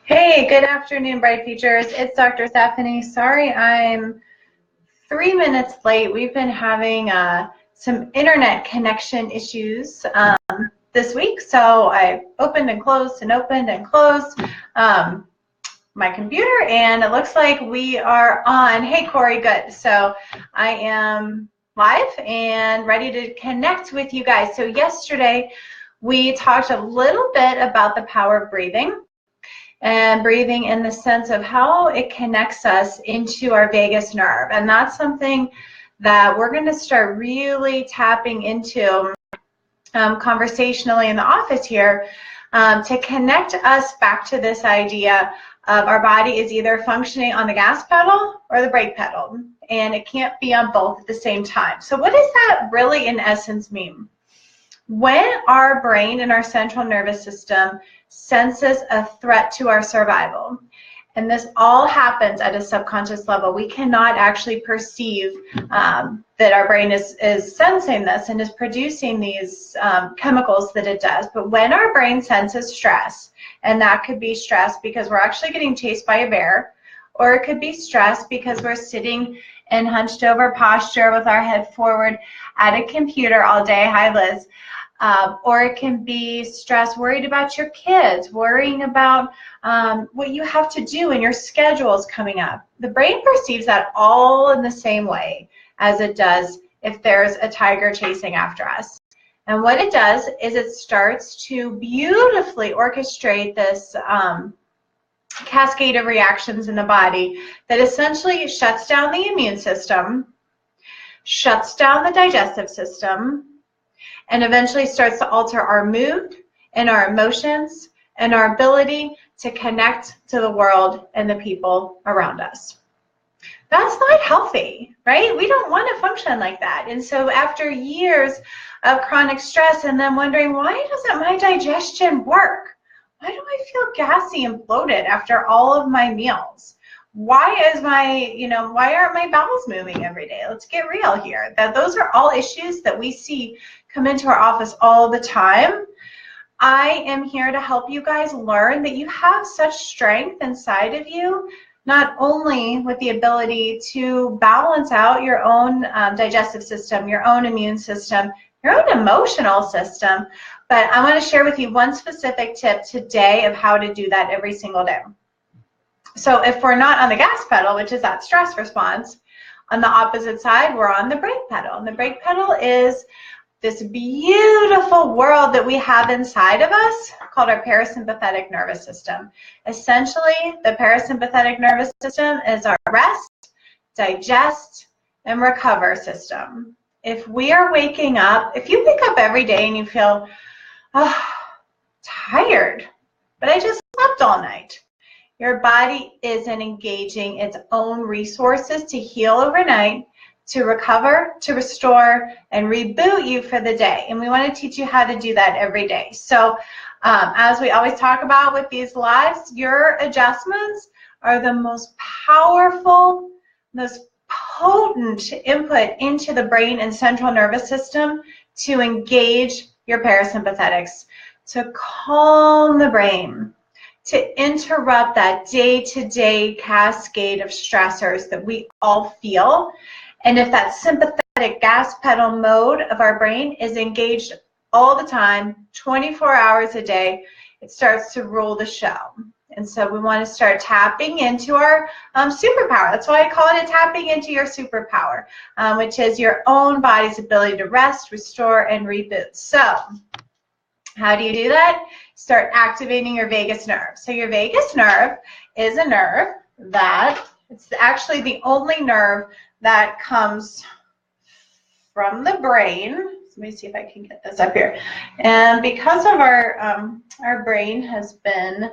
Hey, good afternoon, Bright Futures. It's Dr. Stephanie. Sorry I'm 3 minutes late. We've been having some internet connection issues this week, so I opened and closed my computer, and it looks like we are on. Hey, Corey, good. So I am live and ready to connect with you guys. So yesterday we talked a little bit about the power of breathing. And breathing in the sense of how it connects us into our vagus nerve. And that's something that we're going to start really tapping into conversationally in the office here to connect us back to this idea of our body is either functioning on the gas pedal or the brake pedal, and it can't be on both at the same time. So what does that really in essence mean? When our brain and our central nervous system senses a threat to our survival, and this all happens at a subconscious level, we cannot actually perceive that our brain is sensing this and is producing these chemicals that it does. But when our brain senses stress, and that could be stress because we're actually getting chased by a bear, or it could be stress because we're sitting in hunched over posture with our head forward at a computer all day. Hi, Liz. Or it can be stress, worried about your kids, worrying about what you have to do and your schedules coming up. The brain perceives that all in the same way as it does if there's a tiger chasing after us. And what it does is it starts to beautifully orchestrate this cascade of reactions in the body that essentially shuts down the immune system, shuts down the digestive system, and eventually starts to alter our mood and our emotions and our ability to connect to the world and the people around us. That's not healthy, right? We don't want to function like that. And so after years of chronic stress and then wondering, why doesn't my digestion work? Why do I feel gassy and bloated after all of my meals? Why is why aren't my bowels moving every day? Let's get real here. Those are all issues that we see come into our office all the time. I am here to help you guys learn that you have such strength inside of you, not only with the ability to balance out your own digestive system, your own immune system, your own emotional system, but I want to share with you one specific tip today of how to do that every single day. So if we're not on the gas pedal, which is that stress response, on the opposite side, we're on the brake pedal. And the brake pedal is this beautiful world that we have inside of us called our parasympathetic nervous system. Essentially, the parasympathetic nervous system is our rest, digest, and recover system. If we are waking up, if you wake up every day and you feel, tired, but I just slept all night, your body isn't engaging its own resources to heal overnight, to recover, to restore, and reboot you for the day. And we want to teach you how to do that every day. So as we always talk about with these lives, your adjustments are the most powerful, most potent input into the brain and central nervous system to engage your parasympathetics, to calm the brain, to interrupt that day-to-day cascade of stressors that we all feel. And if that sympathetic gas pedal mode of our brain is engaged all the time, 24 hours a day, it starts to rule the show. And so we want to start tapping into our superpower. That's why I call it tapping into your superpower, which is your own body's ability to rest, restore, and reboot. So how do you do that? Start activating your vagus nerve. So your vagus nerve is a nerve that, it's actually the only nerve that comes from the brain. Let me see if I can get this up here. And because of our brain has been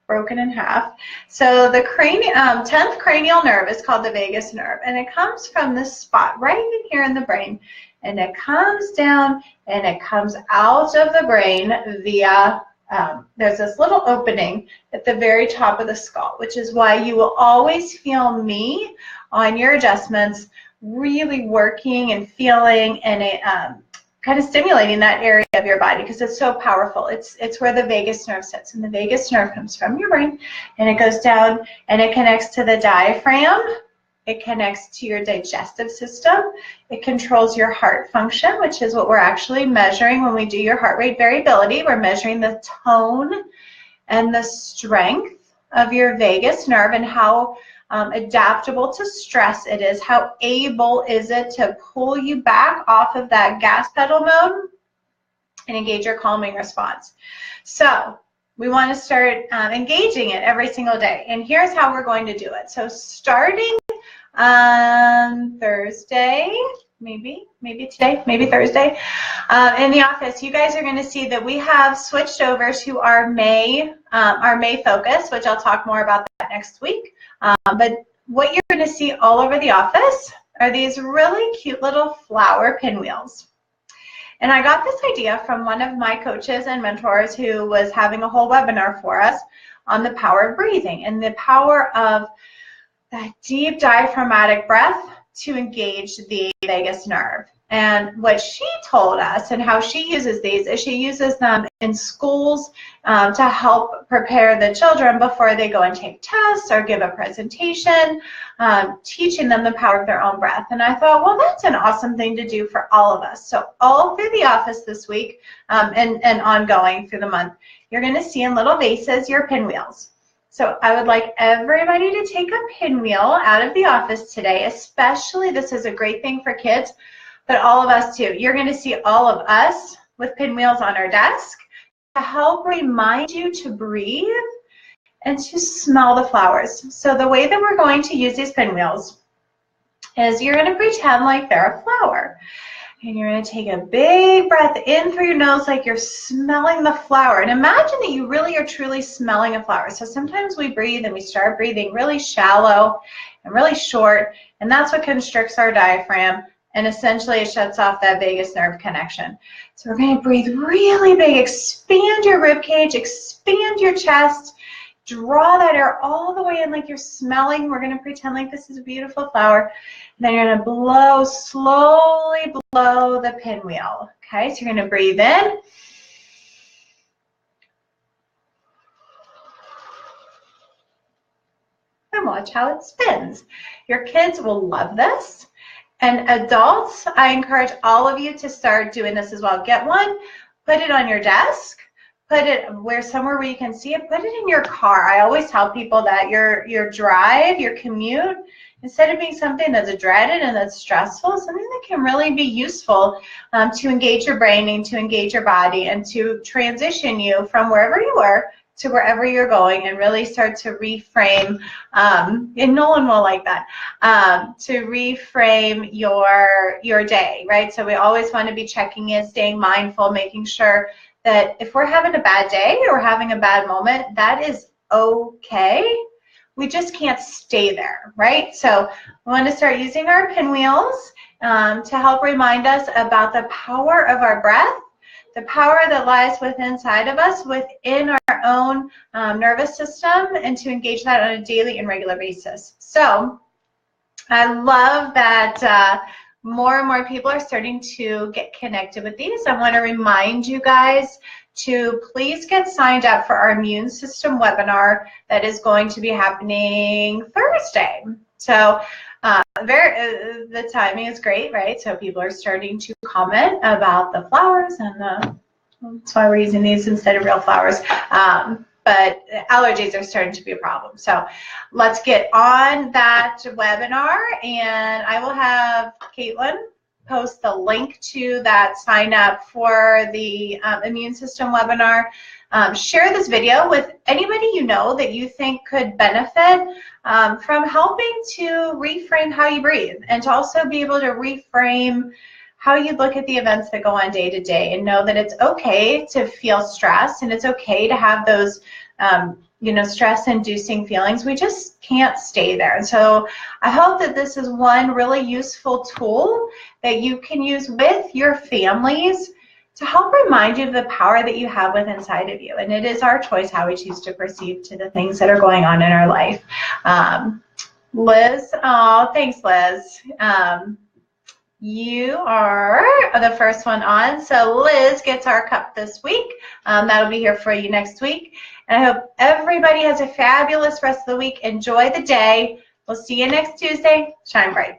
broken in half, so the 10th cranial nerve is called the vagus nerve, and it comes from this spot right in here in the brain, and it comes down and it comes out of the brain via there's this little opening at the very top of the skull, which is why you will always feel me on your adjustments really working and feeling in a kind of stimulating that area of your body because it's so powerful. It's where the vagus nerve sits, and the vagus nerve comes from your brain, and it goes down and it connects to the diaphragm. It connects to your digestive system. It controls your heart function, which is what we're actually measuring when we do your heart rate variability. We're measuring the tone and the strength of your vagus nerve and how adaptable to stress it is. How able is it to pull you back off of that gas pedal mode and engage your calming response. So we want to start engaging it every single day. And here's how we're going to do it. So starting Thursday, maybe today, maybe Thursday, in the office, you guys are going to see that we have switched over to our May focus, which I'll talk more about that next week. But what you're going to see all over the office are these really cute little flower pinwheels. And I got this idea from one of my coaches and mentors who was having a whole webinar for us on the power of breathing and the power of that deep diaphragmatic breath to engage the vagus nerve. And what she told us and how she uses these is she uses them in schools to help prepare the children before they go and take tests or give a presentation, teaching them the power of their own breath. And I thought, well, that's an awesome thing to do for all of us. So all through the office this week and ongoing through the month, you're going to see in little vases your pinwheels. So I would like everybody to take a pinwheel out of the office today, especially this is a great thing for kids, but all of us too. You're going to see all of us with pinwheels on our desk to help remind you to breathe and to smell the flowers. So the way that we're going to use these pinwheels is you're going to pretend like they're a flower. And you're going to take a big breath in through your nose like you're smelling the flower. And imagine that you really are truly smelling a flower. So sometimes we breathe and we start breathing really shallow and really short. And that's what constricts our diaphragm. And essentially it shuts off that vagus nerve connection. So we're going to breathe really big. Expand your rib cage. Expand your chest. Draw that air all the way in like you're smelling. We're going to pretend like this is a beautiful flower. And then you're going to blow, slowly blow the pinwheel. Okay, so you're going to breathe in. And watch how it spins. Your kids will love this. And adults, I encourage all of you to start doing this as well. Get one, put it on your desk. Put it somewhere where you can see it. Put it in your car. I always tell people that your drive, your commute, instead of being something that's dreaded and that's stressful, something that can really be useful to engage your brain and to engage your body and to transition you from wherever you were to wherever you're going and really start to reframe, and no one will like that, to reframe your day, right? So we always want to be checking in, staying mindful, making sure that if we're having a bad day or having a bad moment, that is okay. We just can't stay there, right? So we want to start using our pinwheels to help remind us about the power of our breath, the power that lies within inside of us, within our own nervous system, and to engage that on a daily and regular basis. So I love that more and more people are starting to get connected with these. I want to remind you guys to please get signed up for our immune system webinar that is going to be happening Thursday. So the timing is great, right? So people are starting to comment about the flowers, and that's why we're using these instead of real flowers. But allergies are starting to be a problem. So let's get on that webinar, and I will have Caitlin post the link to that sign up for the immune system webinar. Share this video with anybody you know that you think could benefit from helping to reframe how you breathe and to also be able to reframe how you look at the events that go on day to day, and know that it's okay to feel stress and it's okay to have those stress-inducing feelings. We just can't stay there. And so I hope that this is one really useful tool that you can use with your families to help remind you of the power that you have within inside of you. And it is our choice how we choose to perceive to the things that are going on in our life. Liz, oh, thanks, Liz. you are the first one on. So Liz gets our cup this week. That'll be here for you next week. And I hope everybody has a fabulous rest of the week. Enjoy the day. We'll see you next Tuesday. Shine bright.